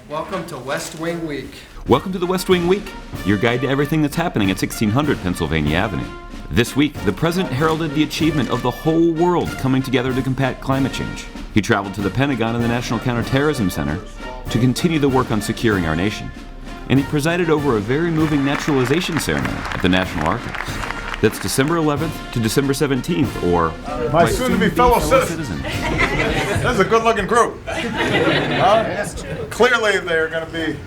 Welcome to West Wing Week. Welcome to the West Wing Week, your guide to everything that's happening at 1600 Pennsylvania Avenue. This week, the president heralded the achievement of the whole world coming together to combat climate change. He traveled to the Pentagon and the National Counterterrorism Center to continue the work on securing our nation. And he presided over a very moving naturalization ceremony at the National Archives. That's December 11th to December 17th, or my soon-to-be fellow citizen. That's a good-looking group. Clearly, they're going to be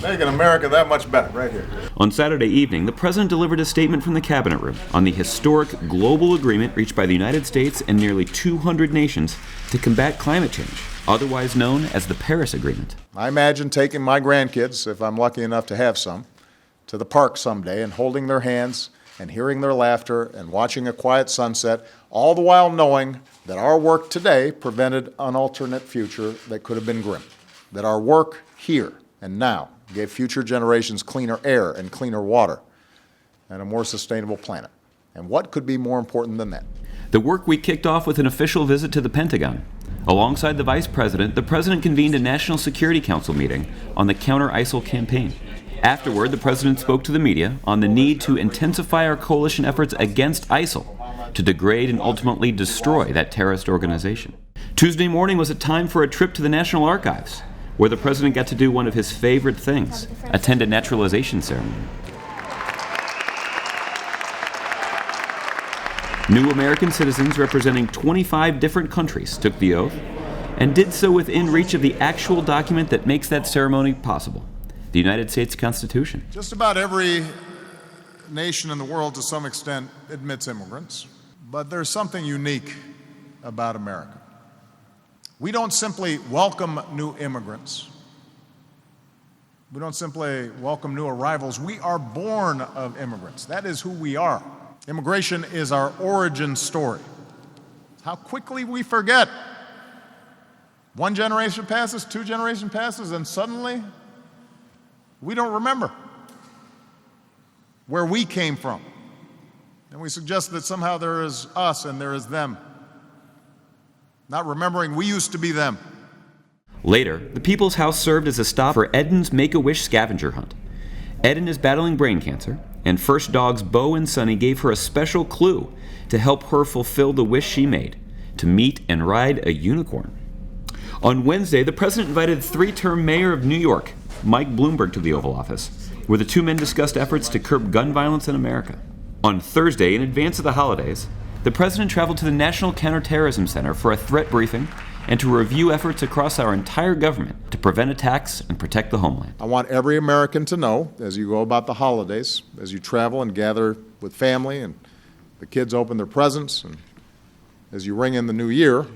making America that much better right here. On Saturday evening, the president delivered a statement from the cabinet room on the historic global agreement reached by the United States and nearly 200 nations to combat climate change, otherwise known as the Paris Agreement. I imagine taking my grandkids, if I'm lucky enough to have some, to the park someday and holding their hands and hearing their laughter and watching a quiet sunset, all the while knowing that our work today prevented an alternate future that could have been grim. That our work here and now gave future generations cleaner air and cleaner water and a more sustainable planet. And what could be more important than that? The work week kicked off with an official visit to the Pentagon. Alongside the Vice President, the President convened a National Security Council meeting on the counter-ISIL campaign. Afterward, the President spoke to the media on the need to intensify our coalition efforts against ISIL to degrade and ultimately destroy that terrorist organization. Tuesday morning was a time for a trip to the National Archives, where the President got to do one of his favorite things, attend a naturalization ceremony. New American citizens representing 25 different countries took the oath and did so within reach of the actual document that makes that ceremony possible, the United States Constitution. Just about every nation in the world, to some extent, admits immigrants, but there's something unique about America. We don't simply welcome new immigrants. We don't simply welcome new arrivals. We are born of immigrants. That is who we are. Immigration is our origin story. How quickly we forget. One generation passes, two generations passes, and suddenly we don't remember where we came from. And we suggest that somehow there is us and there is them. Not remembering we used to be them. Later, the People's House served as a stop for Eden's Make-A-Wish scavenger hunt. Eden is battling brain cancer, and First Dogs Bo and Sonny gave her a special clue to help her fulfill the wish she made, to meet and ride a unicorn. On Wednesday, the President invited three-term Mayor of New York, Mike Bloomberg, to the Oval Office, where the two men discussed efforts to curb gun violence in America. On Thursday, in advance of the holidays, the President traveled to the National Counterterrorism Center for a threat briefing and to review efforts across our entire government to prevent attacks and protect the homeland. I want every American to know, as you go about the holidays, as you travel and gather with family and the kids open their presents, and as you ring in the new year,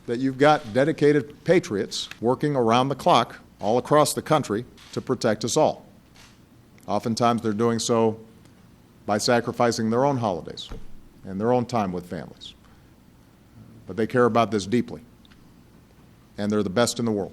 that you've got dedicated patriots working around the clock all across the country to protect us all. Oftentimes they're doing so by sacrificing their own holidays and their own time with families. But they care about this deeply, and they're the best in the world.